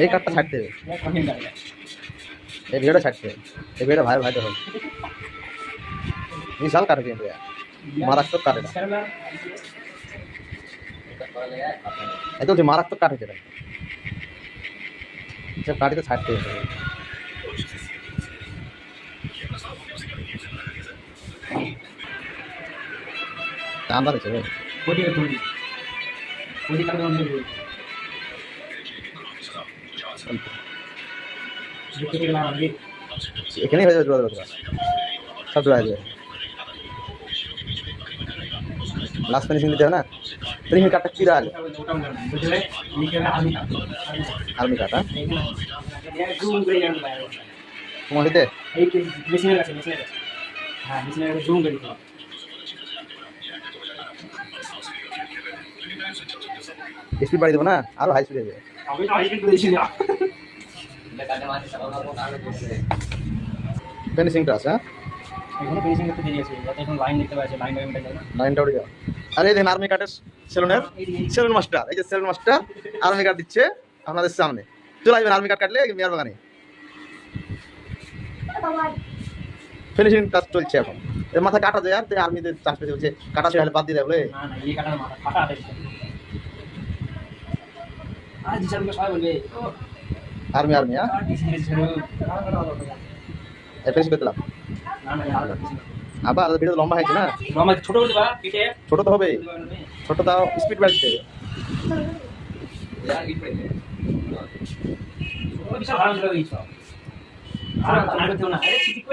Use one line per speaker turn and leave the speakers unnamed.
এই কাঠটা ছাড়তে হবে, এই ভিডিওটা ছাড়তে হবে, এই ভিডিওটা ভাইরাল হবে। বিশাল কাটে কিন্তু মারাত্মক কাটে, এত মারাত্মক কাটে যেটা সব কাটি তো ছাড়তে হবে। চাঁদা দিচ্ছে এখানেই হয়ে যাবে, সব জোড়া যাবে। লাস্ট ফিনিশিং দিতে হবে না, ফিনিশিং কাটটা কি দাঁড়ালে আর্মি কাটা তোমার দিতে স্পিড বাড়িয়ে দেবো না, আরো হাই স্পিড যাবে। ফিনিশিংটা আছে, লাইনটা উঠে যাও। আরে দেখেন আর্মি কাটের সেলুন মাস্টার, এই যে সেলুন মাস্টার আর্মি কাট দিচ্ছে আপনাদের সামনে। চলে আসবেন আর্মি কাট কাটলে মেয়ার বাগানে। ফিনিশিং কাজ চলছে এখন, মাথা কাটা যায় আর আর্মিতে চাষ পেতে হচ্ছে, কাটা শেষ হলে বাদ দিয়ে দেয় বলে আর্মি আর্মি ফিনিশ করতে দিলাম। আবার ভিডিও লম্বা হয়েছে না, ছোট তো হবে, ছোট তাও স্পিড বাড়ছে।